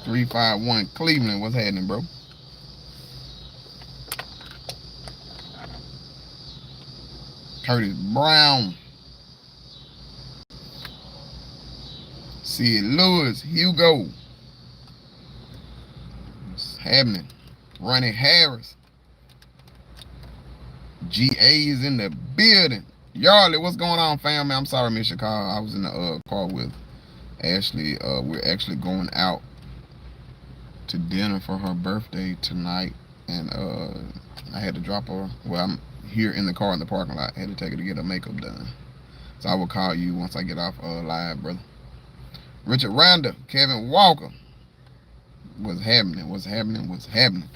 351 Cleveland, what's happening, bro? Curtis Brown, Sid Lewis, Hugo, what's happening? Ronnie Harris, GA is in the building. Yarley, what's going on, family? I'm sorry I missed your call. I was in the car with Ashley. We're actually going out to dinner for her birthday tonight, and I had to drop her. Well, I'm here in the car in the parking lot. I had to take her to get her makeup done. So I will call you once I get off live, brother. Richard Randa, Kevin Walker, what's happening? What's happening? What's happening?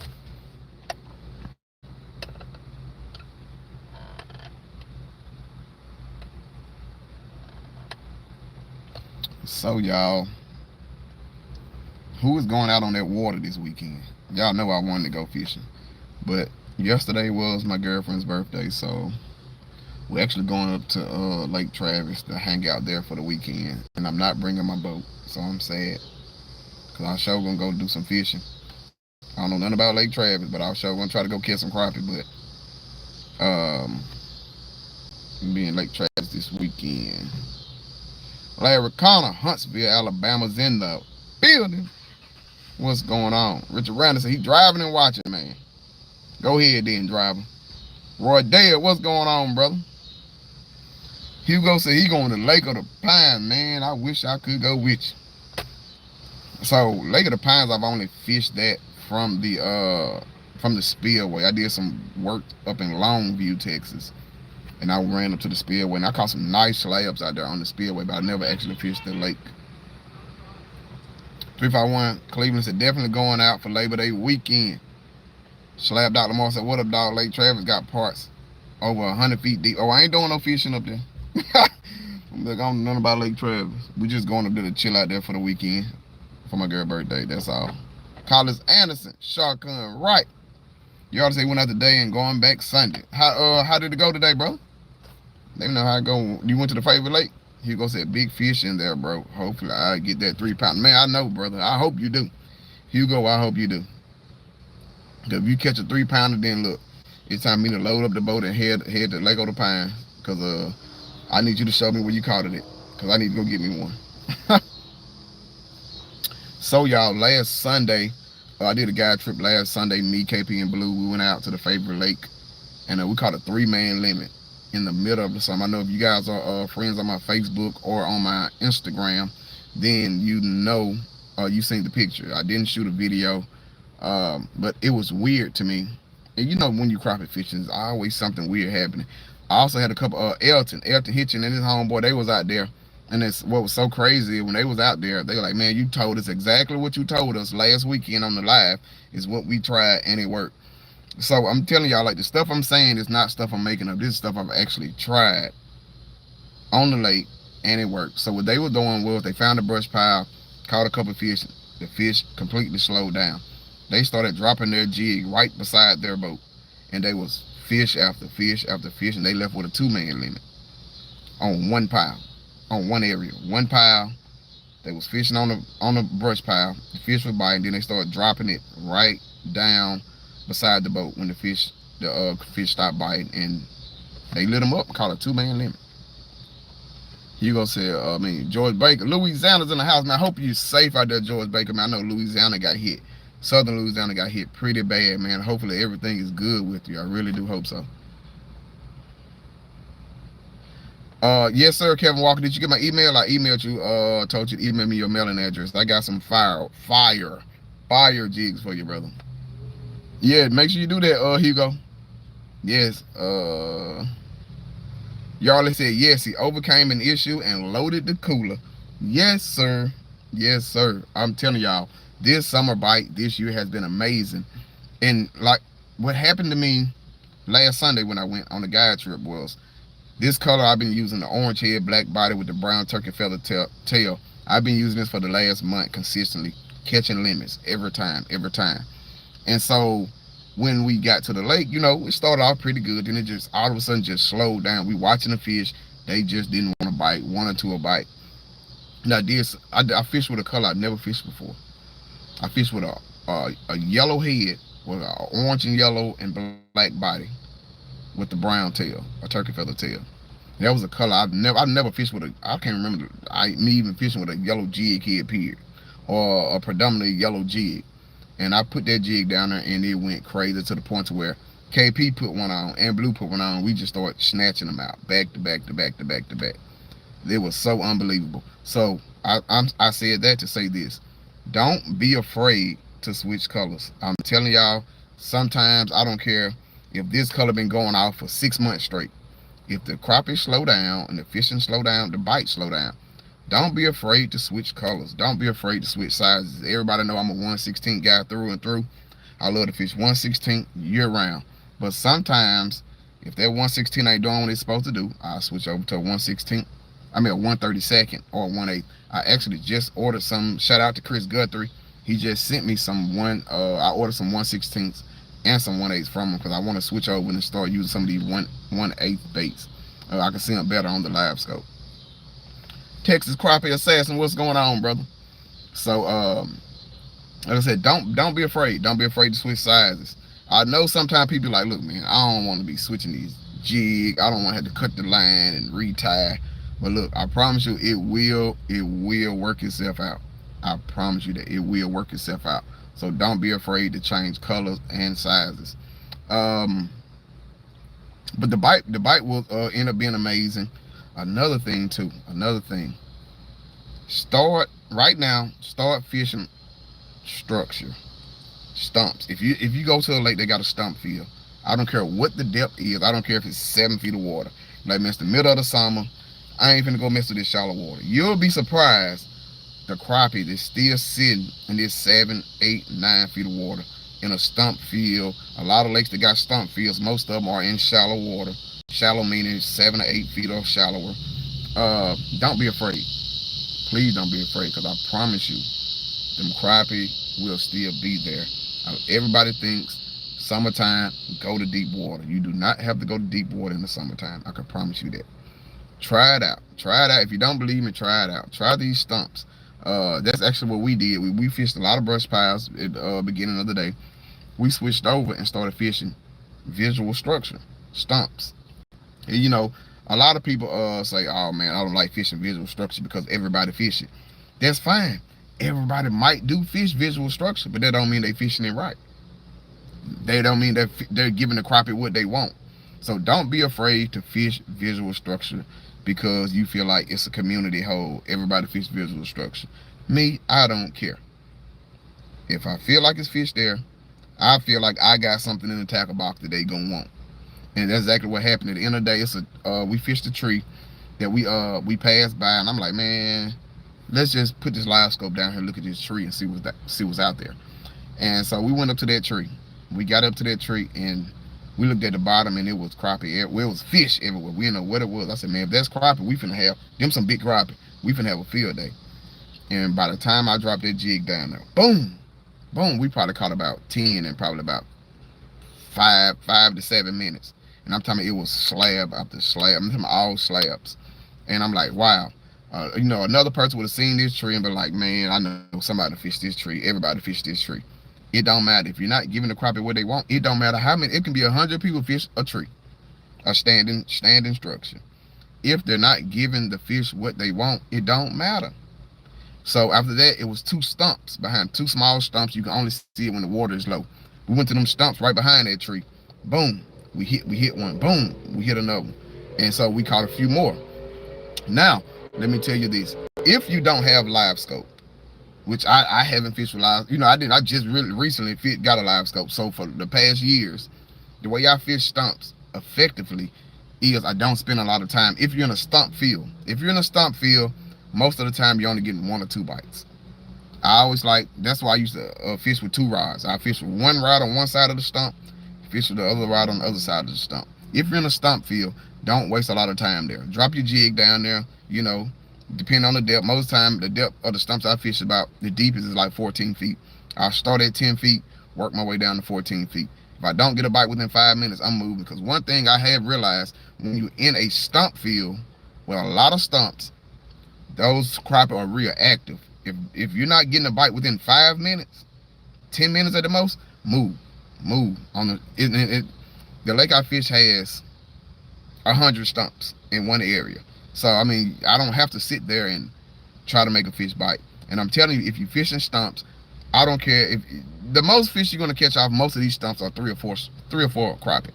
So y'all, who is going out on that water this weekend? Y'all know I wanted to go fishing, but yesterday was my girlfriend's birthday, so we're actually going up to Lake Travis to hang out there for the weekend, and I'm not bringing my boat, so I'm sad, because I sure gonna go do some fishing. I don't know nothing about Lake Travis, but I sure gonna try to go catch some crappie, but be in Lake Travis this weekend. Larry Connor, Huntsville, Alabama's in the building. What's going on? Richard Randall said he driving and watching, man. Go ahead then, driver. Roy Dale, what's going on, brother? Hugo said he going to Lake of the Pines, man. I wish I could go with you. So Lake of the Pines, I've only fished that from the spillway. I did some work up in Longview, Texas, and I ran up to the spillway, and I caught some nice slabs out there on the spillway, but I never actually fished the lake. 351 Cleveland said definitely going out for Labor Day weekend. Slab Dr. Moore said, what up, dog? Lake Travis got parts over 100 feet deep. Oh, I ain't doing no fishing up there. Look, I don't know nothing about Lake Travis. We just going up there to chill out there for the weekend for my girl's birthday. That's all. Collis Anderson, shotgun right. You ought to say went out today and going back Sunday. How did it go today, bro? Let me know how it go. You went to the favorite lake? Hugo said big fish in there, bro. Hopefully I get that 3 pound. Man, I know, brother. I hope you do. Hugo, I hope you do. If you catch a 3 pounder, then look, it's time for me to load up the boat and head to Lake of the Pines, because I need you to show me where you caught it at, because I need to go get me one. So y'all, last Sunday, I did a guide trip last Sunday. Me, KP, and Blue, we went out to the favorite lake, and we caught a 3-man limit in the middle of the summer. I know if you guys are friends on my Facebook or on my Instagram, then you know, you seen the picture. I didn't shoot a video, but it was weird to me. And you know, when you crappie fishing, there's always something weird happening. I also had a couple of Elton Hitchin and his homeboy. They was out there, and it's what was so crazy when they was out there. They were like, man, you told us exactly what you told us last weekend on the live is what we tried, and it worked. So I'm telling y'all, like, the stuff I'm saying is not stuff I'm making up. This is stuff I've actually tried on the lake, and it worked. So what they were doing was they found a brush pile, caught a couple of fish. The fish completely slowed down. They started dropping their jig right beside their boat, and they was fish after fish after fish, and they left with a 2-man limit on one pile, on one area, one pile. They was fishing on the brush pile. The fish was biting, then they started dropping it right down beside the boat when the fish stopped biting, and they lit them up and caught a 2-man limit. Hugo said, George Baker, Louisiana's in the house, man. I hope you're safe out there, George Baker, man. I know Louisiana got hit. Southern Louisiana got hit pretty bad, man. Hopefully everything is good with you. I really do hope so. Yes, sir, Kevin Walker. Did you get my email? I emailed you, told you to email me your mailing address. I got some fire jigs for you, brother. Yeah, make sure you do that, Hugo. Yes, Yarley said, yes, he overcame an issue and loaded the cooler. Yes, sir. Yes, sir. I'm telling y'all, this summer bite this year has been amazing. And like what happened to me last Sunday when I went on the guide trip was this color I've been using, the orange head, black body with the brown turkey feather tail. I've been using this for the last month consistently, catching limits every time. And so when we got to the lake, you know, it started off pretty good. Then it just all of a sudden just slowed down. We watching the fish. They just didn't want to bite, 1 or 2 a bite. Now I fished with a color I've never fished before. I fished with a yellow head with an orange and yellow and black body with the brown tail, a turkey feather tail. That was a color I've never fished with a. I can't remember me even fishing with a yellow jig head period, or a predominantly yellow jig. And I put that jig down there, and it went crazy to the point to where KP put one on and Blue put one on. We just started snatching them out back to back to back to back to back. It was so unbelievable. So I said that to say this: don't be afraid to switch colors. I'm telling y'all, sometimes I don't care if this color been going off for 6 months straight. If the crappie slow down and the fishing slow down, the bite slow down, don't be afraid to switch colors. Don't be afraid to switch sizes. Everybody know I'm a 1/16 guy through and through. I love to fish 1/16 year round. But sometimes, if that 1/16 ain't doing what it's supposed to do, I'll switch over to a 1/16. I mean a 1/32 or a 1/8. I actually just ordered some. Shout out to Chris Guthrie. He just sent me some I ordered some 1/16s and some 1/8s from him because I want to switch over and start using some of these 1/8 baits. I can see them better on the live scope. Texas Crappie Assassin, what's going on, brother? So, like I said, don't be afraid. Don't be afraid to switch sizes. I know sometimes people like, look, man, I don't want to be switching these jig. I don't want to have to cut the line and retie. But look, I promise you, it will work itself out. I promise you that it will work itself out. So don't be afraid to change colors and sizes. But the bite will end up being amazing. Another thing, start fishing structure, stumps. If you go to a lake, they got a stump field. I don't care what the depth is. I don't care if it's 7 feet of water. Like, man, it's the middle of the summer. I ain't finna go mess with this shallow water. You'll be surprised the crappie that's still sitting in this 7, 8, 9 feet of water in a stump field. A lot of lakes that got stump fields, most of them are in shallow water. Shallow meaning 7 to 8 feet or shallower. Don't be afraid. Please don't be afraid, because I promise you, them crappie will still be there. Everybody thinks summertime, go to deep water. You do not have to go to deep water in the summertime. I can promise you that. Try it out. If you don't believe me, try it out. Try these stumps. That's actually what we did. We fished a lot of brush piles at the beginning of the day. We switched over and started fishing visual structure, stumps. And, you know, a lot of people say, oh man, I don't like fishing visual structure because everybody fish it. That's fine. Everybody might do fish visual structure, but that don't mean they fishing it right. They don't mean they're giving the crappie what they want. So don't be afraid to fish visual structure because you feel like it's a community whole. Everybody fish visual structure. Me, I don't care. If I feel like it's fish there, I feel like I got something in the tackle box that they gonna want. And that's exactly what happened. At the end of the day, we fished a tree that we passed by, and I'm like, man, let's just put this live scope down here, look at this tree, and see what's out there. And so we went up to that tree. We got up to that tree, and we looked at the bottom, and it was crappie. Well, it was fish everywhere. We didn't know what it was. I said, man, if that's crappie, we finna have them some big crappie. We finna have a field day. And by the time I dropped that jig down there, boom, boom, we probably caught about 10 in probably about 5 to 7 minutes. And I'm telling you, it was slab after slab. I'm talking all slabs. And I'm like, wow. Another person would have seen this tree and be like, man, I know somebody fished this tree. Everybody fished this tree. It don't matter. If you're not giving the crappie what they want, it don't matter how many. It can be 100 people fish a tree, a standing structure. If they're not giving the fish what they want, it don't matter. So after that, it was 2 stumps behind 2 small stumps. You can only see it when the water is low. We went to them stumps right behind that tree. Boom. We hit one. Boom. We hit another one. And so we caught a few more. Now, let me tell you this. If you don't have live scope, which I haven't fished with live, I just really recently got a live scope. So for the past years, the way I fish stumps effectively is I don't spend a lot of time. If you're in a stump field, most of the time you're only getting 1 or 2 bites. That's why I used to fish with 2 rods. I fish with 1 rod on one side of the stump, fish with the other rod on the other side of the stump. If you're in a stump field, don't waste a lot of time there. Drop your jig down there, depending on the depth. Most of the time, the depth of the stumps I fish the deepest is like 14 feet. I'll start at 10 feet, work my way down to 14 feet. If I don't get a bite within 5 minutes, I'm moving. Because one thing I have realized, when you're in a stump field with a lot of stumps, those crappie are real active. If you're not getting a bite within 5 minutes, 10 minutes at the most, move. Move. The lake I fish has 100 stumps in one area. So, I mean, I don't have to sit there and try to make a fish bite. And I'm telling you, if you fish in stumps, I don't care if the most fish you're gonna catch off most of these stumps are three or four crappie.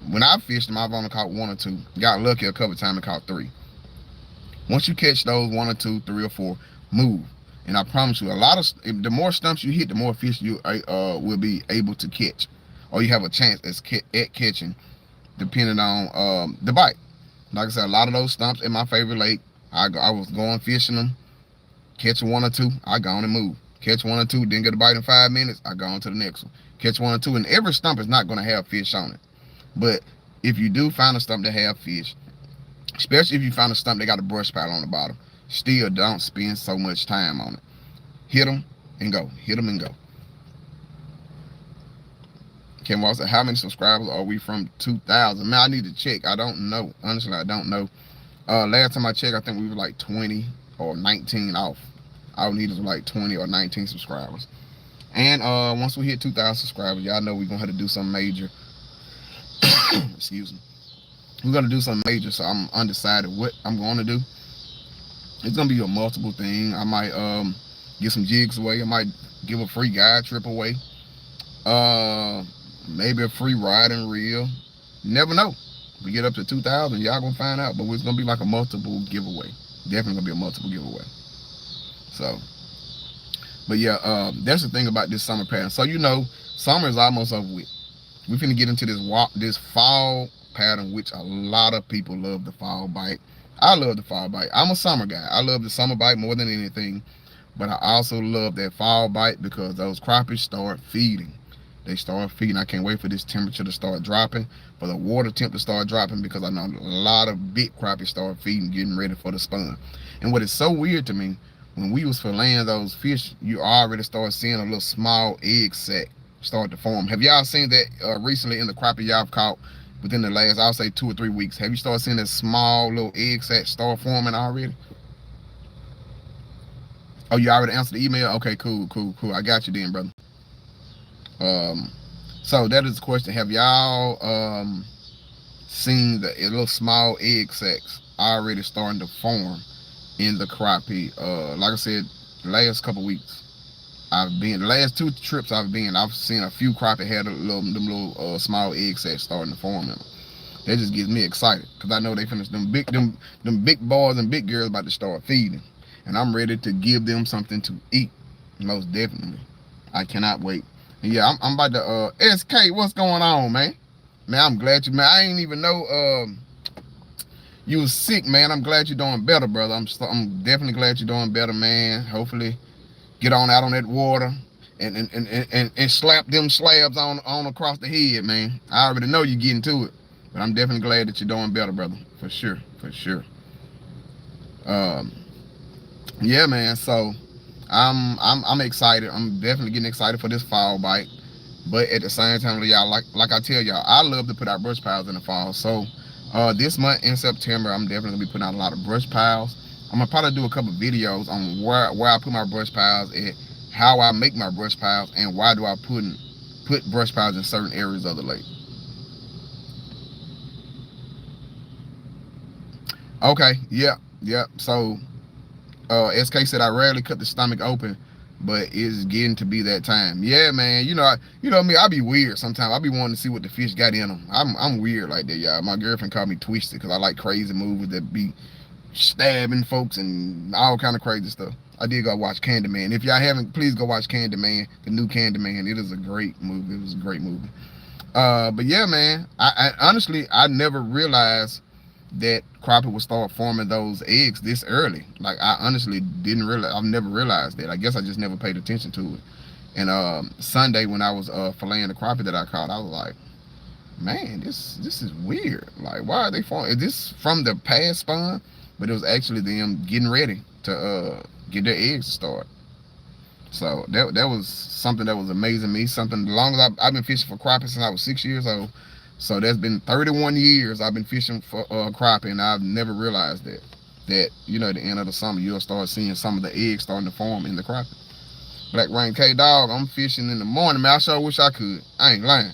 When I fished them, I've only caught 1 or 2. Got lucky a couple times and caught 3. Once you catch those 1 or 2, 3 or 4, move. And I promise you, the more stumps you hit, the more fish you will be able to catch, or you have a chance at catching, depending on the bite. Like I said, a lot of those stumps in my favorite lake, I was going fishing them, catch 1 or 2, I go on and move. Catch 1 or 2, didn't get a bite in 5 minutes, I go on to the next one. Catch 1 or 2, and every stump is not going to have fish on it. But if you do find a stump that have fish, especially if you find a stump that got a brush pile on the bottom, still don't spend so much time on it. Hit them and go. Hit them and go. Kim Wall said, how many subscribers are we from 2,000? Man, I need to check. I don't know. Honestly, I don't know. Last time I checked, I think we were like 20 or 19 off. All we needed was like 20 or 19 subscribers. And once we hit 2,000 subscribers, y'all know we're going to have to do something major. Excuse me. We're going to do something major, so I'm undecided what I'm going to do. It's going to be a multiple thing. I might get some jigs away. I might give a free guide trip away. Maybe a free ride and reel. You never know. We get up to 2,000, y'all going to find out. But it's going to be like a multiple giveaway. Definitely going to be a multiple giveaway. So, but yeah, that's the thing about this summer pattern. So, you know, summer is almost over with. We're finna get into this fall pattern, which a lot of people love the fall bite. I love the fall bite. I'm a summer guy. I love the summer bite more than anything. But I also love that fall bite because those crappie start feeding. They start feeding. I can't wait for this temperature to start dropping, for the water temp to start dropping, because I know a lot of big crappie start feeding, getting ready for the spawn. And what is so weird to me, when we was filleting those fish, you already start seeing a little small egg sac start to form. Have y'all seen that recently in the crappie y'all caught within the last, I'll say 2 or 3 weeks? Have you started seeing that small little egg sac start forming already? Oh, you already answered the email? Okay, cool. I got you then, brother. So that is the question. Have y'all seen the little small egg sacs already starting to form in the crappie? Like I said, the last couple weeks, the last 2 trips I've seen a few crappie had them little small egg sacs starting to form in them. That just gets me excited, because I know they finished them big boys and big girls about to start feeding, and I'm ready to give them something to eat. Most definitely, I cannot wait. And yeah, I'm about to SK. What's going on, man? Man, I'm glad you, man. I ain't even know you was sick, man. I'm glad you're doing better, brother. I'm definitely glad you're doing better, man. Hopefully, get on out on that water and slap them slabs on across the head, man. I already know you're getting to it, but I'm definitely glad that you're doing better, brother. For sure. Yeah, man. So I'm excited. I'm definitely getting excited for this fall bite. But at the same time, y'all, like I tell y'all, I love to put out brush piles in the fall. So this month in September, I'm definitely gonna be putting out a lot of brush piles. I'm gonna probably do a couple videos on where I put my brush piles at, how I make my brush piles, and why do I put brush piles in certain areas of the lake. Okay, yeah. So SK said I rarely cut the stomach open, but it's getting to be that time. Yeah, man. You know me. I be weird sometimes. I be wanting to see what the fish got in them. I'm weird like that, y'all. My girlfriend called me twisted because I like crazy movies that be stabbing folks and all kind of crazy stuff. I did go watch Candyman. If y'all haven't, please go watch Candyman, the new Candyman. It is a great movie. It was a great movie. But yeah, man. I honestly, I never realized that crappie would start forming those eggs this early. Like, I honestly didn't realize. I've never realized that. I guess I just never paid attention to it. And Sunday when I was filleting the crappie that I caught, I was like, man, this is weird. Like, why are they forming? Is this from the past spawn? But it was actually them getting ready to get their eggs to start. So that was something that was amazing me. Something, the longest I've been fishing for crappie since I was 6 years old. So that's been 31 years I've been fishing for crappie, and I've never realized that at the end of the summer you'll start seeing some of the eggs starting to form in the crappie. Black Rain K Dog, I'm fishing in the morning, man. I sure wish I could. I ain't lying.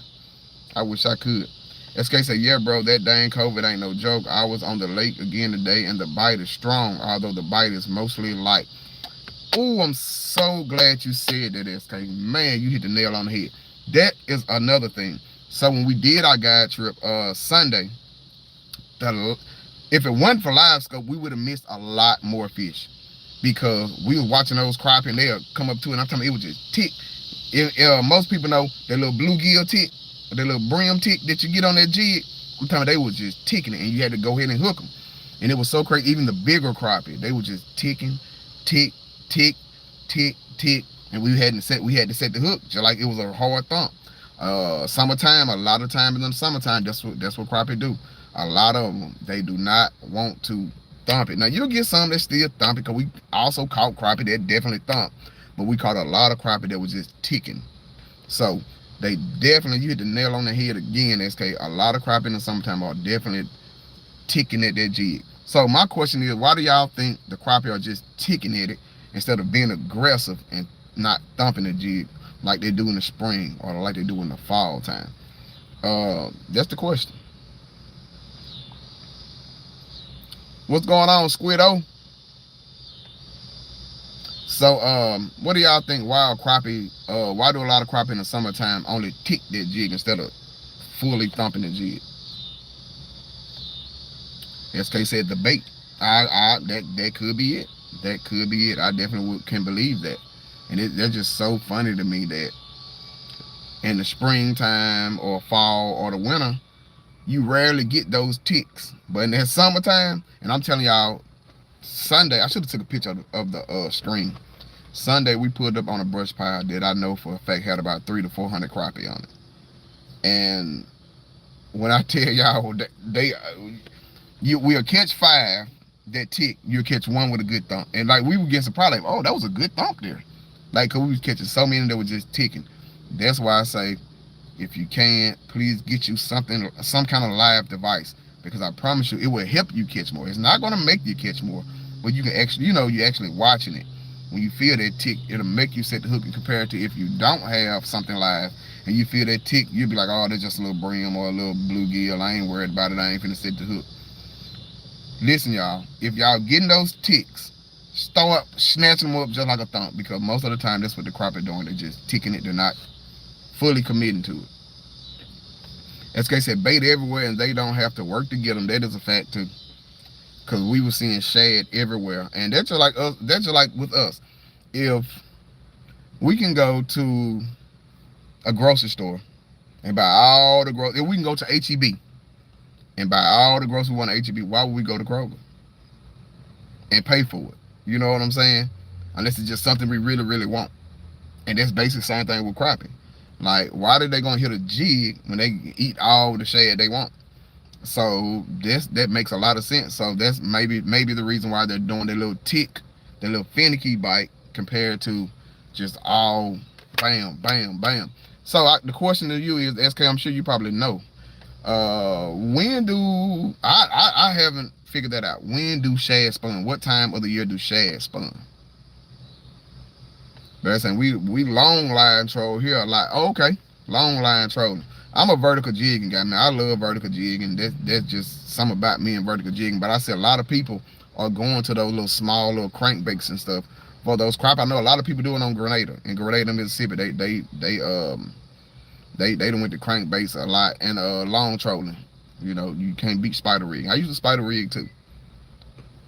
I wish I could. SK said, yeah, bro, that dang COVID ain't no joke. I was on the lake again today, and the bite is strong, although the bite is mostly light. Ooh, I'm so glad you said that, SK. Man, you hit the nail on the head. That is another thing. So when we did our guide trip Sunday, if it wasn't for live scope, we would have missed a lot more fish because we were watching those crappie and they'll come up to it. And I'm telling you, it was just tick. Most people know that little bluegill tick, or that little brim tick that you get on that jig. We talking they was just ticking it, and you had to go ahead and hook them. And it was so crazy. Even the bigger crappie, they were just ticking, tick, tick, tick, tick, and we had to set the hook just like it was a hard thump. Summertime, a lot of time in the summertime, that's what crappie do. A lot of them, they do not want to thump it. Now you'll get some that still thump it, because we also caught crappie that definitely thump, but we caught a lot of crappie that was just ticking. So they definitely, you hit the nail on the head again, SK. A lot of crappie in the summertime are definitely ticking at that jig. So my question is, why do y'all think the crappie are just ticking at it instead of being aggressive and not thumping the jig like they do in the spring or like they do in the fall time? That's the question. What's going on, Squiddo? So, what do y'all think? Why do a lot of crappie in the summertime only tick that jig instead of fully thumping the jig? SK said the bait. That could be it. That could be it. I definitely can believe that. And they're just so funny to me that in the springtime or fall or the winter, you rarely get those ticks. But in the summertime, and I'm telling y'all, Sunday, I should have took a picture of the stream. Sunday, we pulled up on a brush pile that I know for a fact had about 300 to 400 crappie on it. And when I tell y'all, we'll catch 5 that tick, you'll catch 1 with a good thump. And like, we were getting surprised, like, oh, that was a good thump there. Like, cause we was catching so many that were just ticking. That's why I say, if you can, please get you some kind of live device, because I promise you, it will help you catch more. It's not gonna make you catch more, but you can actually, you're actually watching it. When you feel that tick, it'll make you set the hook, and compared to if you don't have something live and you feel that tick, you'll be like, oh, that's just a little brim or a little bluegill. I ain't worried about it. I ain't finna set the hook. Listen, y'all, if y'all getting those ticks, start snatching them up just like a thump, because most of the time that's what the crappie are doing. They're just ticking it. They're not fully committing to it. SK said bait everywhere and they don't have to work to get them. That is a fact too, because we were seeing shad everywhere. And that's just like us. That's just like with us. If we can go to a grocery store and buy all the groceries, if we can go to HEB and buy all the groceries we want at HEB, why would we go to Kroger and pay for it? You know what I'm saying? Unless it's just something we really, really want. And that's basically the same thing with crappie. Like, why are they gonna hit a jig when they eat all the shad they want? So that makes a lot of sense. So that's maybe the reason why they're doing their little tick, their little finicky bite, compared to just all bam, bam, bam. So the question to you is, SK, I'm sure you probably know. When do I haven't figured that out. When do shad spawn? What time of the year do shad spawn? They're saying we long line troll here a lot. Oh, okay, long line trolling. I'm a vertical jigging guy, man. I love vertical jigging. That's just something about me and vertical jigging. But I see a lot of people are going to those little small little crankbaits and stuff for those crap. I know a lot of people doing on Grenada in Mississippi. They done went to crankbaits a lot and long trolling. You know, you can't beat spider rig. I use a spider rig too.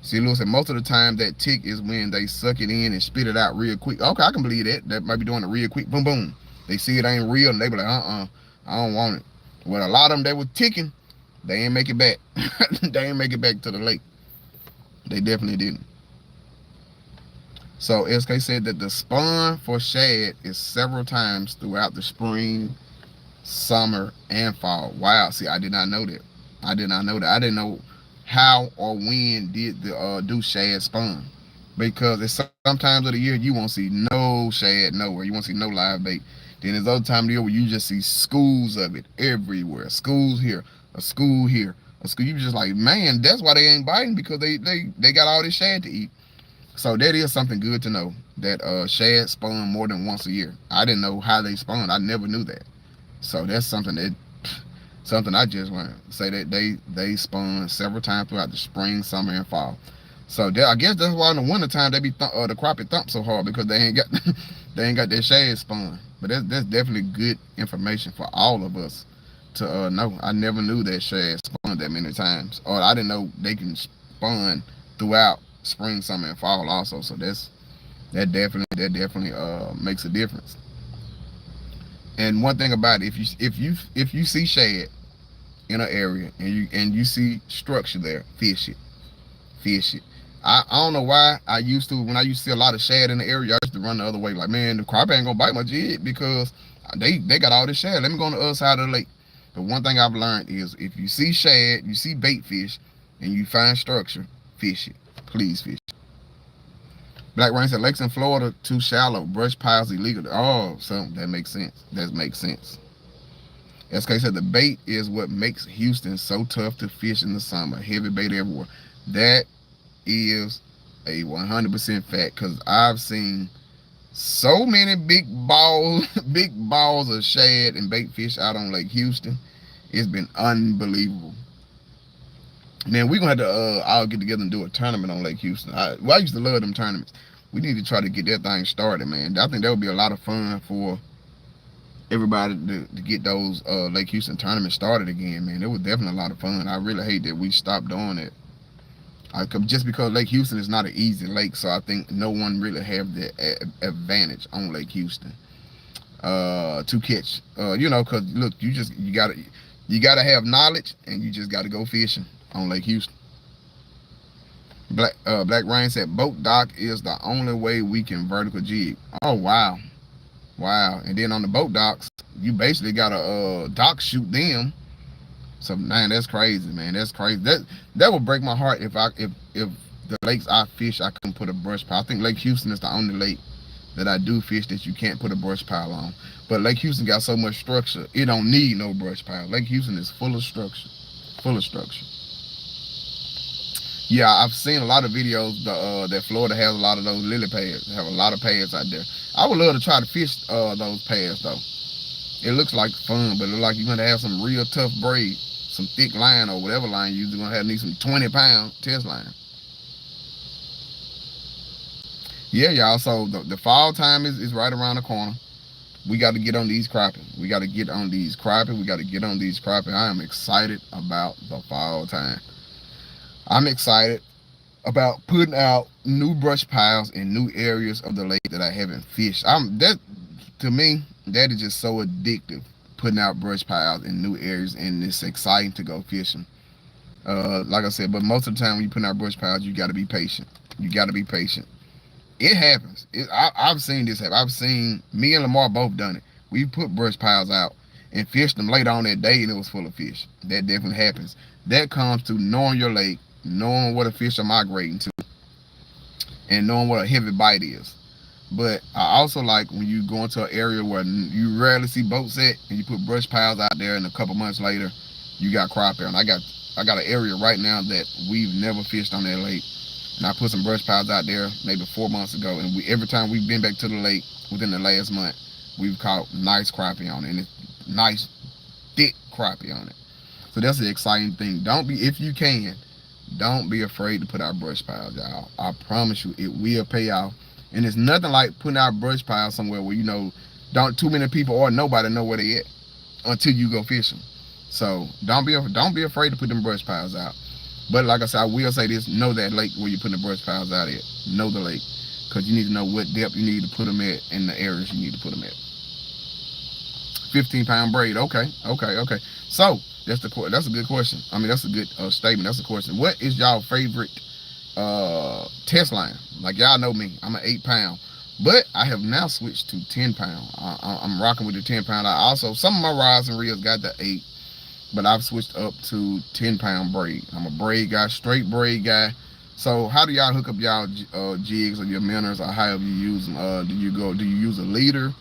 See, Lewis said most of the time that tick is when they suck it in and spit it out real quick. Okay, I can believe that. That might be doing it real quick. Boom, boom. They see it ain't real and they be like, I don't want it. Well, a lot of them, they were ticking. They ain't make it back. They ain't make it back to the lake. They definitely didn't. So SK said that the spawn for shad is several times throughout the spring, summer, and fall. Wow. See, I did not know that. I did not know that. I didn't know how or when did the do shad spawn, because it's sometimes of the year you won't see no shad nowhere. You won't see no live bait. Then there's other time of the year where you just see schools of it everywhere. Schools here, a school here, a school. You just like, man, that's why they ain't biting, because they got all this shad to eat. So that is something good to know, that shad spawn more than once a year. I didn't know how they spawn. I never knew that. So that's something I just learned. Say that they spawn several times throughout the spring, summer, and fall. So I guess that's why in the wintertime they be the crappie thump so hard, because they ain't got they ain't got their shad spawn. But that's definitely good information for all of us to know. I never knew that shad spawned that many times, or I didn't know they can spawn throughout spring, summer, and fall also. So that definitely makes a difference. And one thing about it, if you see shad in an area and you see structure there, fish it. I don't know why when I used to see a lot of shad in the area, I used to run the other way. Like, man, the crappie ain't gonna bite my jig because they got all this shad. Let me go on the other side of the lake. But one thing I've learned is, if you see shad, you see bait fish, and you find structure, fish it. Please fish it. Black Rain said, lakes in Florida too shallow, brush piles illegal. Oh, so that makes sense. That makes sense. SK said, the bait is what makes Houston so tough to fish in the summer. Heavy bait everywhere. That is a 100% fact, because I've seen so many big balls of shad and bait fish out on Lake Houston. It's been unbelievable. Man, we're gonna have to all get together and do a tournament on Lake Houston. I used to love them tournaments. We need to try to get that thing started, man. I think that would be a lot of fun for everybody to get those Lake Houston tournaments started again, man. It was definitely a lot of fun. I really hate that we stopped doing it. Just because Lake Houston is not an easy lake, so I think no one really have the advantage on Lake Houston to catch. Because look, you gotta have knowledge, and you just gotta go fishing on Lake Houston. Black Rain said, boat dock is the only way we can vertical jig. Oh wow. And then on the boat docks, you basically gotta dock shoot them. So man, that's crazy, man. That's crazy. That would break my heart if the lakes I fish I couldn't put a brush pile. I think Lake Houston is the only lake that I do fish that you can't put a brush pile on. But Lake Houston got so much structure, it don't need no brush pile. Lake Houston is full of structure. Yeah, I've seen a lot of videos that Florida has a lot of those lily pads. They have a lot of pads out there. I would love to try to fish those pads though. It looks like fun, but it looks like you're gonna have some real tough braid, some thick line or whatever line you're gonna need some 20-pound test line. Yeah, y'all. So the fall time is right around the corner. We got to get on these crappie. I am excited about the fall time. I'm excited about putting out new brush piles in new areas of the lake that I haven't fished. To me, that is just so addictive, putting out brush piles in new areas, and it's exciting to go fishing. Like I said, but most of the time when you put out brush piles, you got to be patient. It happens. I've seen this happen. I've seen me and Lamar both done it. We put brush piles out and fished them later on that day, and it was full of fish. That definitely happens. That comes to knowing your lake, knowing what a fish are migrating to, and knowing what a heavy bite is. But I also like when you go into an area where you rarely see boats at, and you put brush piles out there, and a couple months later, you got crappie. And I got an area right now that we've never fished on that lake, and I put some brush piles out there maybe 4 months ago, and every time we've been back to the lake within the last month, we've caught nice crappie on it, and it's nice thick crappie on it. So that's the exciting thing. If you can, don't be afraid to put out brush piles, y'all. I promise you, it will pay off. And it's nothing like putting out brush piles somewhere where don't too many people or nobody know where they at until you go fishing. So don't be afraid to put them brush piles out. But like I said, I will say this: know that lake where you're putting the brush piles out at. Know the lake, because you need to know what depth you need to put them at and the areas you need to put them at. 15-pound braid. Okay. So that's a good question. I mean, that's a good statement. That's a question. What is y'all favorite test line? Like, y'all know me, I'm an 8-pound, but I have now switched to 10-pound. I'm rocking with the 10-pound. Some of my rods and reels got the 8, but I've switched up to 10-pound braid. I'm a braid guy, straight braid guy. So how do y'all hook up y'all jigs or your minnows, or however you use them? Do you use a leader?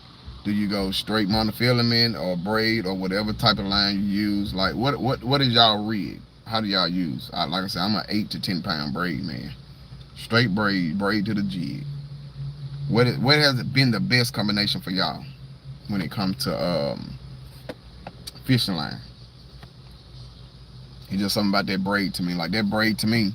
Do you go straight monofilament or braid, or whatever type of line you use? Like, what is y'all rig? How do y'all use? Like I said, I'm an 8 to 10-pound braid man. Straight braid to the jig. What has been the best combination for y'all when it comes to fishing line? It's just something about that braid to me. Like that braid to me,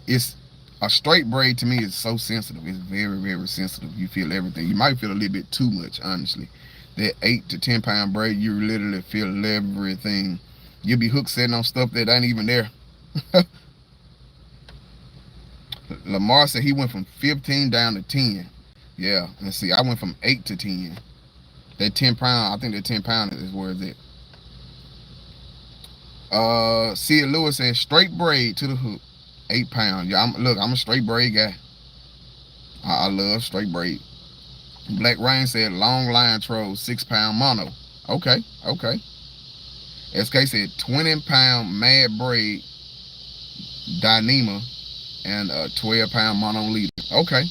it's a straight braid to me is so sensitive. It's very, very sensitive. You feel everything. You might feel a little bit too much, honestly. That 8 to 10 pound braid, you literally feel everything. You'll be hook setting on stuff that ain't even there. Lamar said he went from 15 down to 10. Yeah, and see, I went from 8 to 10. That 10 pound, I think that 10 pound is where it's at. Sia Lewis said straight braid to the hook, 8 pound. Yeah, I'm a straight braid guy. I love straight braid. Black Rain said long line troll, 6 pound mono. Okay. SK said 20 pound mad braid Dyneema and a 12 pound mono leader. Okay.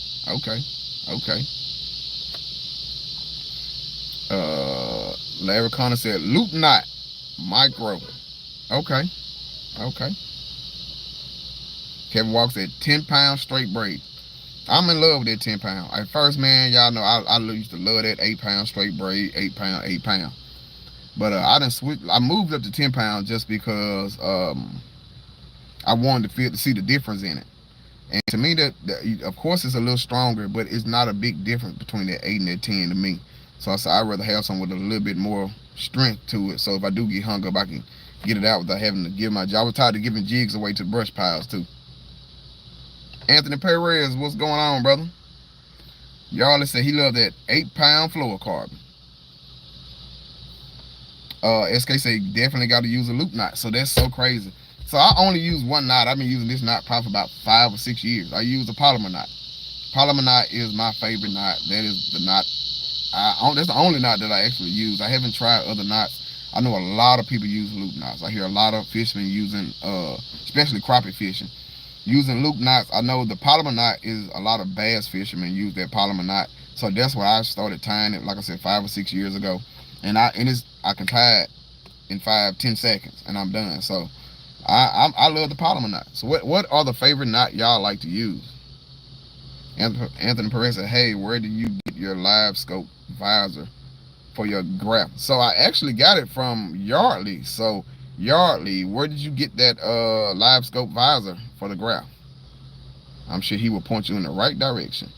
Larry Connor said loop knot micro. Okay. Kevin Walker said 10 pound straight braid. I'm in love with that 10 pound. At first, man, y'all know I used to love that 8 pound straight braid, 8 pound. But I moved up to 10 pounds just because I wanted to see the difference in it. And to me, that of course it's a little stronger, but it's not a big difference between that 8 and that 10 to me. So I said I'd rather have something with a little bit more strength to it. So if I do get hung up, I can get it out without having to give my job. I was tired of giving jigs away to brush piles too. Anthony Perez, what's going on, brother? Y'all said he loved that 8 pound fluorocarbon. SK say definitely got to use a loop knot. So that's so crazy. So I only use one knot. I've been using this knot probably for about 5 or 6 years. I use a polymer knot. Polymer knot is my favorite knot. That is the knot. That's the only knot that I actually use. I haven't tried other knots. I know a lot of people use loop knots. I hear a lot of fishermen using, especially crappie fishing, using loop knots. I know the polymer knot is a lot of bass fishermen use that polymer knot. So that's why I started tying it, like I said, 5 or 6 years ago. And I can tie it in 5-10 seconds and I'm done. So I love the polymer knot. So what are the favorite knot y'all like to use? Anthony Perez said, hey, where do you get your live scope visor for your graph? So I actually got it from Yardley. So Yardley, where did you get that live scope visor for the graph? I'm sure he will point you in the right direction.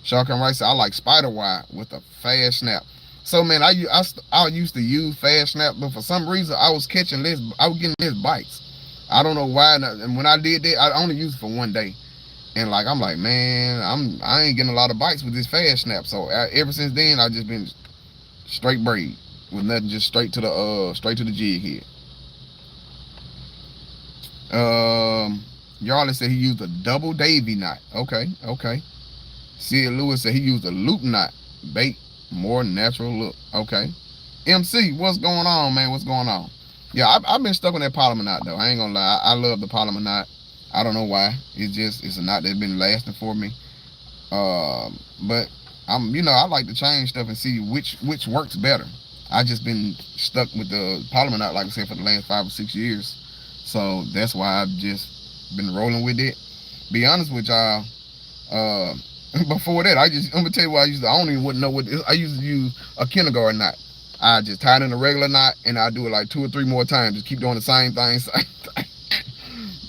Shotgun Rice said, I like spider wire with a fast snap. So man, I used to use fast snap, but for some reason I was getting less bites. I don't know why. And when I did that, I only used it for one day. And like I'm like, man, I ain't getting a lot of bites with this fast snap. So ever since then, I just been straight braid with nothing, just straight to the jig here. Yarley said he used a double Davy knot. Okay. Sia Lewis said he used a loop knot bait, more natural look. Okay. MC, what's going on, man? What's going on? Yeah, I've been stuck on that polymer knot though. I ain't gonna lie. I love the polymer knot. I don't know why. It's a knot that's been lasting for me. But I like to change stuff and see which works better. I just been stuck with the polymer knot, like I said, for the last 5 or 6 years. So that's why I've just been rolling with it. Be honest with y'all, before that, I'm gonna tell you what I don't even wouldn't know what I used to use a kindergarten knot. I just tied in a regular knot and I do it like 2 or 3 more times. Just keep doing the same thing.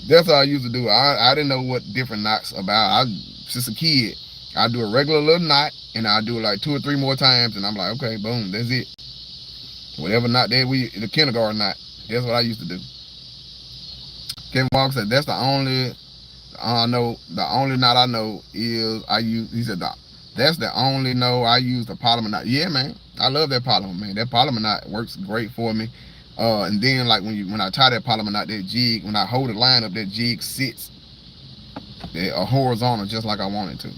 That's how I used to do it. I didn't know what different knots about. Since a kid, I do a regular little knot and I do it like 2 or 3 more times and I'm like, okay, boom, that's it. Whatever knot the kindergarten knot. That's what I used to do. Kevin Walker said that's the only knot I know is he said that's the only know I use the polymer knot. Yeah, man, I love that polymer, man. That polymer knot works great for me. And then like when I tie that polymer knot, that jig, when I hold the line up, that jig sits horizontal just like I want it to.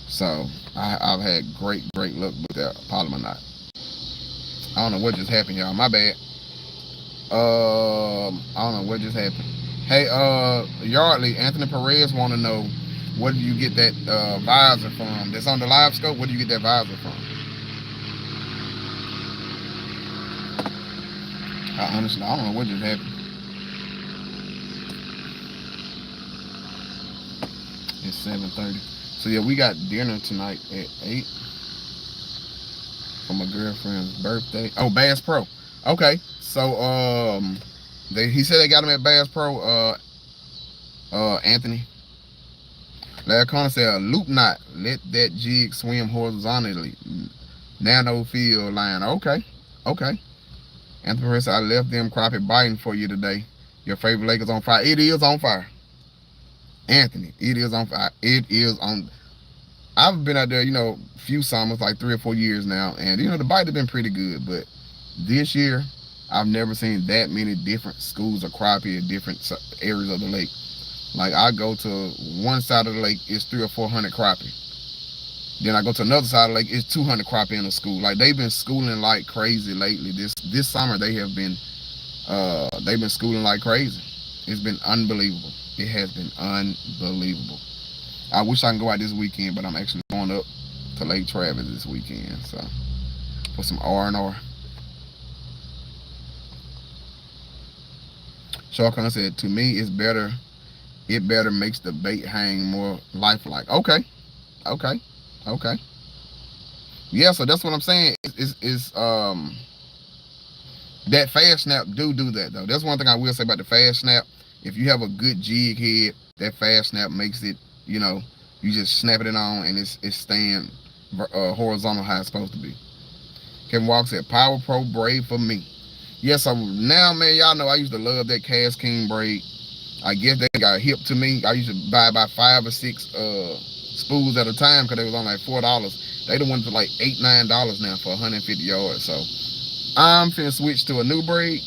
So I've had great luck with that polymer knot. I don't know what just happened, y'all. My bad. I don't know what just happened. Hey, Yardley, Anthony Perez want to know, where do you get that visor from? That's on the live scope. Where do you get that visor from? Honestly, I don't know what just happened. It's 7:30. So yeah, we got dinner tonight at 8 for my girlfriend's birthday. Oh, Bass Pro. Okay, so he said they got him at Bass Pro. Anthony. Larry Connor said a loop knot. Let that jig swim horizontally. Nano field line. Okay, okay. Anthony Perez said I left them crappie biting for you today. Your favorite lake is on fire. It is on fire. Anthony, it is on fire. It is on. I've been out there, few summers, like 3 or 4 years now, and the bite has been pretty good. But this year, I've never seen that many different schools of crappie in different areas of the lake. Like I go to one side of the lake, it's 300 or 400 crappie. Then I go to another side of the lake, it's 200 crappie in a school. Like they've been schooling like crazy lately. This summer they've been schooling like crazy. It's been unbelievable. It has been unbelievable. I wish I can go out this weekend, but I'm actually going up to Lake Travis this weekend, so for some R&R. Shawcon said, to me, it better makes the bait hang more lifelike. Okay. Yeah, so that's what I'm saying. Is that fast snap do that though. That's one thing I will say about the fast snap. If you have a good jig head, that fast snap makes it, you just snap it on and it's staying horizontal how it's supposed to be. Kevin Walker said, Power Pro braid for me. Yeah, so now, man, y'all know I used to love that Cass King braid. I guess they got hip to me. I used to buy about 5 or 6 spools at a time because they was on like $4. They done went for like $8, $9 now for 150 yards. So I'm finna switch to a new braid.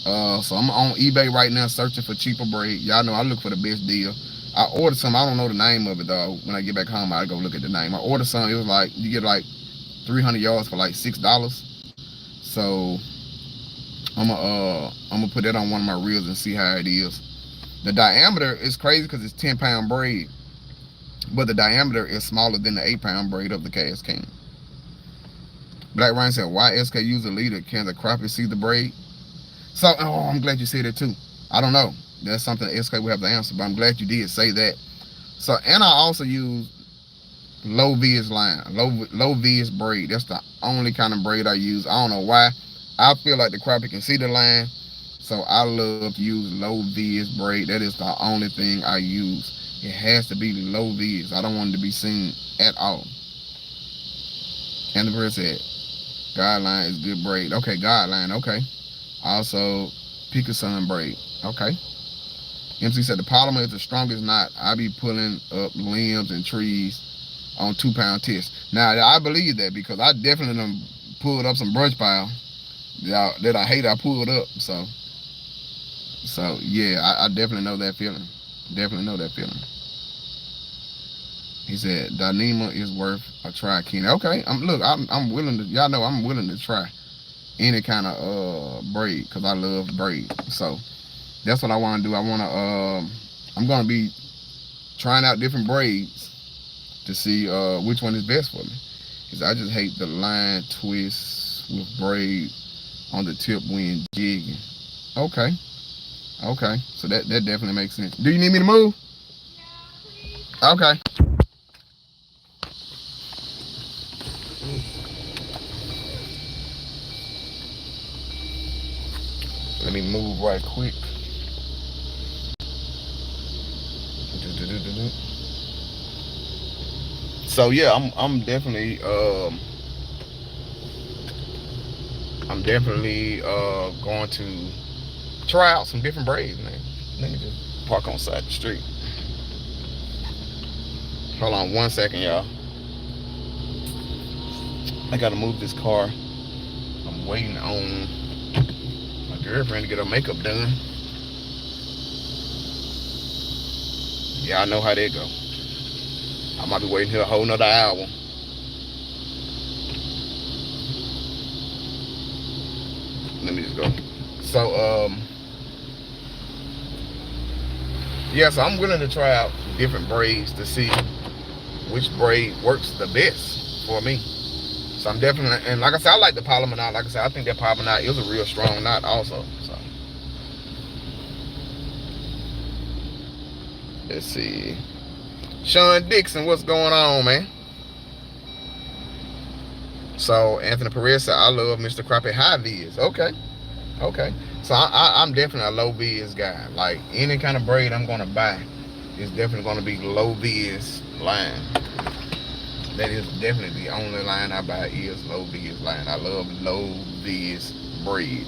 So I'm on eBay right now searching for cheaper braid. Y'all know I look for the best deal. I ordered some. I don't know the name of it though. When I get back home, I go look at the name. I ordered some. It was like you get like 300 yards for like $6. So I'm gonna put that on one of my reels and see how it is. The diameter is crazy because it's 10-pound braid, but the diameter is smaller than the 8-pound braid of the Cass King. Black Ryan said, why SK use a leader? Can the crappie see the braid? So, I'm glad you said it too. I don't know. That's something that SK will have to answer, but I'm glad you did say that. So, and I also use low vis line, low vis braid. That's the only kind of braid I use. I don't know why. I feel like the crappie can see the line, so I love to use low vis braid. That is the only thing I use. It has to be low vis. I don't want it to be seen at all. And the person said, guideline is good braid. Okay, guideline. Okay. Also, Picasun braid. Okay. MC said the polymer is the strongest knot. I be pulling up limbs and trees on 2-pound test. Now I believe that because I definitely done pulled up some brush pile that I hate. I pulled up. So yeah, I definitely know that feeling. Definitely know that feeling. He said Dyneema is worth a try, Kenny. Okay, I'm willing to. Y'all know I'm willing to try any kind of braid because I love braid. So that's what I want to do. I'm gonna be trying out different braids to see which one is best for me. Because I just hate the line twist with braid on the tip when jigging. Okay. So that definitely makes sense. Do you need me to move? Yeah, please. Okay. Let me move right quick. So yeah, I'm definitely going to try out some different braids, man. Let me just park on the side of the street. Hold on 1 second, y'all. I gotta move this car. I'm waiting on my girlfriend to get her makeup done. Yeah, I know how that go. I might be waiting here a whole nother hour. Let me just go. So, yeah, so I'm willing to try out different braids to see which braid works the best for me. So I'm definitely, and like I said, I like the polymer knot. Like I said, I think that polymer knot is a real strong knot also. So let's see. Sean Dixon, what's going on, man? So Anthony Perez said, I love Mr. Crappie high viz. Okay. Okay. So I'm definitely a low viz guy. Like any kind of braid I'm gonna buy is definitely gonna be low viz line. That is definitely the only line I buy is low viz line. I love low viz braid.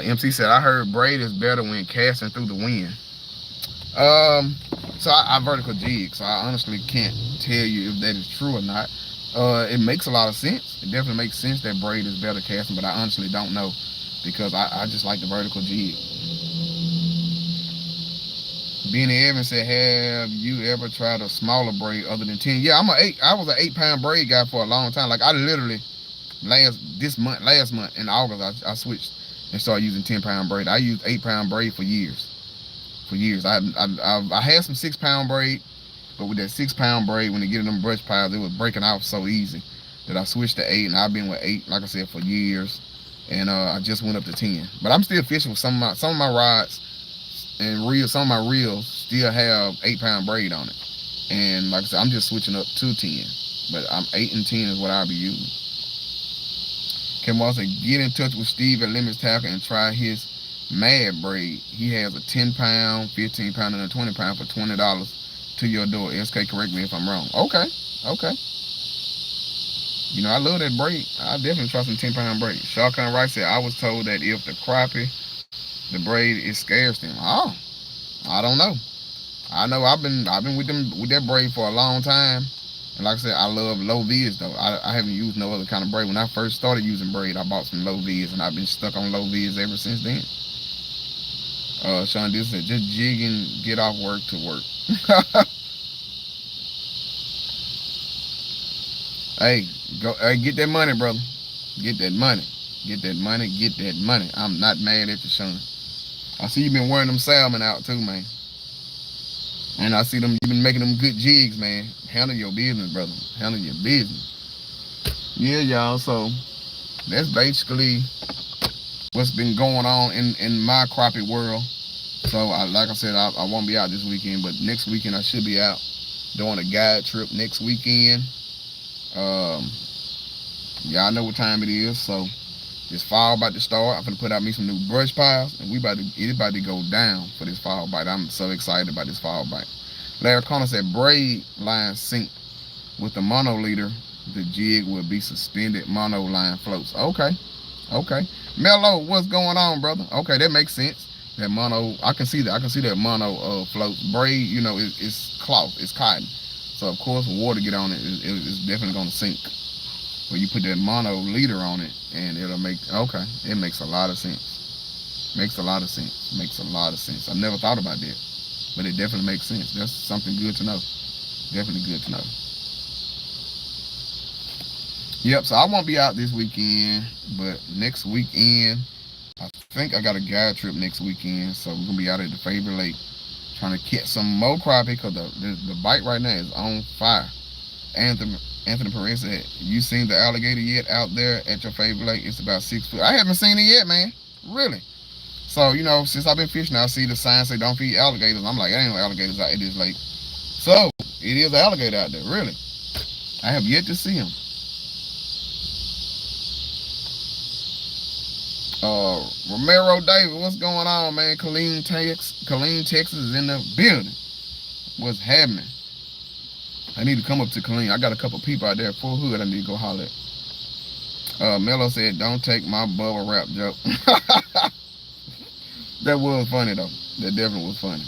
MC said, I heard braid is better when casting through the wind. So I vertical jig, so I honestly can't tell you if that is true or not. It makes a lot of sense. It definitely makes sense that braid is better casting, but I honestly don't know because I just like the vertical jig. Benny Evans said, have you ever tried a smaller braid other than 10? Yeah, I was an 8-pound braid guy for a long time. Like I literally last month in August, I switched and started using 10-pound braid. I used 8-pound braid for years. I had some 6-pound braid, but with that 6-pound braid, when they get in them brush piles, it was breaking off so easy that I switched to 8, and I've been with 8, like I said, for years. And I just went up to 10. But I'm still fishing with some of my rods and reels. Some of my reels still have 8-pound braid on it. And like I said, I'm just switching up to 10. But I'm 8 and 10 is what I'll be using. Kim Wall said, get in touch with Steve at Lemons Tackle and try his Mad braid. He has a 10-pound, 15-pound, and a 20-pound for $20 to your door. SK, correct me if I'm wrong. Okay. You know, I love that braid. I definitely try some 10-pound braid. Shawcon Rice said, I was told that if the crappie, the braid is scarce then. Oh, I don't know. I know I've been with that braid for a long time. And like I said, I love low viz though. I haven't used no other kind of braid. When I first started using braid, I bought some low viz and I've been stuck on low viz ever since then. Sean Dixon said, just jigging, get off work to work. Hey, get that money, brother. Get that money. I'm not mad at you, Sean. I see you been wearing them salmon out too, man. And I see you been making them good jigs, man. Handle your business, brother. Handle your business. Yeah, y'all. So that's basically what's been going on in my crappie world. So like I said, I won't be out this weekend, but next weekend I should be out doing a guide trip next weekend. Y'all know what time it is, so this fall about to start. I'm gonna put out me some new brush piles, and it's about to go down for this fall bite. I'm so excited about this fall bite. Larry Connor said braid line sink with the mono leader. The jig will be suspended. Mono line floats. Okay. Mello, what's going on, brother? Okay, that makes sense. That mono, I can see that mono floats. Braid, you know, it's cloth, it's cotton. So of course, water get on it, it's definitely gonna sink. But you put that mono leader on it, and it'll make it makes a lot of sense. Makes a lot of sense. I've never thought about that, but it definitely makes sense. That's something good to know. Definitely good to know. Yep. So I won't be out this weekend, but next weekend, I think I got a guide trip next weekend, so we're gonna be out at the favorite lake trying to catch some more crappie because the bite right now is on fire. Anthony Perez said, you seen the alligator yet out there at your favorite lake? It's about 6 foot. I haven't seen it yet, man. Really. So, you know, since I've been fishing, I see the sign say don't feed alligators. I'm like, there ain't no alligators out at this lake. So, it is an alligator out there, really. I have yet to see him. Romero Davis, what's going on, man? Colleen, Texas is in the building. What's happening? I need to come up to Colleen. I got a couple people out there full hood I need to go holler at. Mello said, don't take my bubble wrap joke. That was funny, though. That definitely was funny.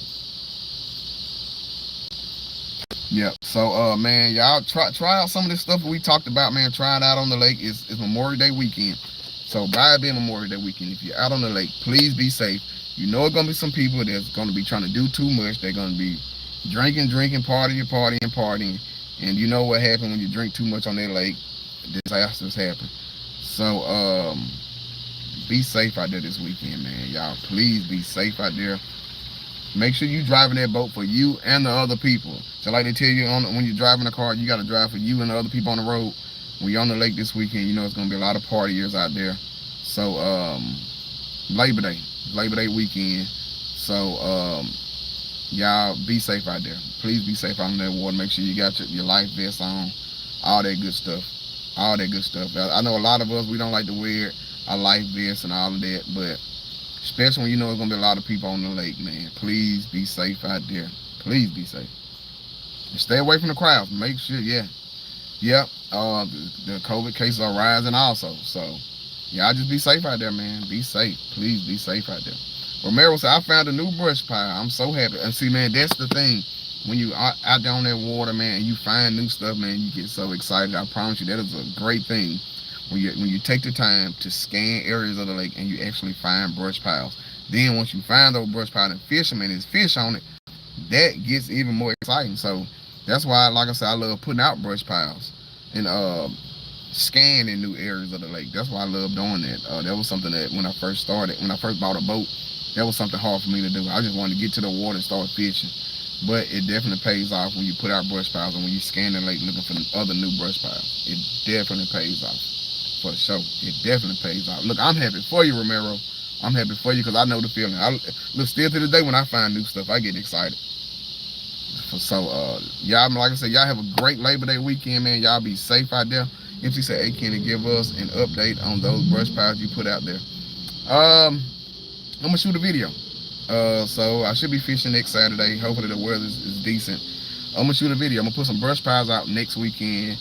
Yep. So, man, y'all try out some of this stuff we talked about, man. Try it out on the lake. It's Memorial Day weekend. So, by it being Memorial Day weekend, if you're out on the lake, please be safe. You know it's going to be some people that's going to be trying to do too much. They're going to be drinking, partying. And you know what happens when you drink too much on that lake. Disasters happen. So, be safe out there this weekend, man. Y'all, please be safe out there. Make sure you driving that boat for you and the other people. So like they tell you when you're driving a car, you got to drive for you and the other people on the road. When you're on the lake this weekend, you know it's going to be a lot of partiers out there. So Labor Day, Labor Day weekend. So y'all be safe out there. Please be safe out in that water. Make sure you got your life vest on, all that good stuff. All that good stuff. I know a lot of us, we don't like to wear our life vest and all of that, but especially when you know there's gonna be a lot of people on the lake, man. Please be safe out there. Please be safe. And stay away from the crowds. Make sure, yeah. Yep. The COVID cases are rising also. So y'all just be safe out there, man. Be safe. Please be safe out there. Romero said, I found a new brush pile. I'm so happy. And see, man, that's the thing. When you are out there on that water, man, and you find new stuff, man, you get so excited. I promise you, that is a great thing. When you take the time to scan areas of the lake and you actually find brush piles. Then once you find those brush piles and fish them and there's fish on it, that gets even more exciting. So that's why, like I said, I love putting out brush piles and scanning new areas of the lake. That's why I love doing that. That was something that when I first bought a boat, that was something hard for me to do. I just wanted to get to the water and start fishing. But it definitely pays off when you put out brush piles and when you scan the lake looking for other new brush piles. It definitely pays off. For sure. It definitely pays off. Look, I'm happy for you, Romero. I'm happy for you because I know the feeling. Look, still to this day when I find new stuff, I get excited. So, y'all, like I said, y'all have a great Labor Day weekend, man. Y'all be safe out there. MC said, hey, Kenny, give us an update on those brush piles you put out there. I'm going to shoot a video. So I should be fishing next Saturday. Hopefully the weather is decent. I'm going to shoot a video. I'm going to put some brush piles out next weekend.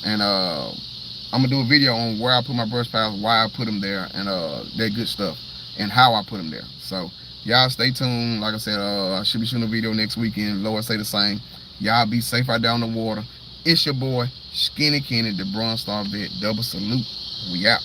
And I'm going to do a video on where I put my brush piles, why I put them there, and that good stuff, and how I put them there. So y'all stay tuned. Like I said, I should be shooting a video next weekend. Lord say the same. Y'all be safe out there on the water. It's your boy, Skinny Kenny, the Bronze Star Vet. Double salute. We out.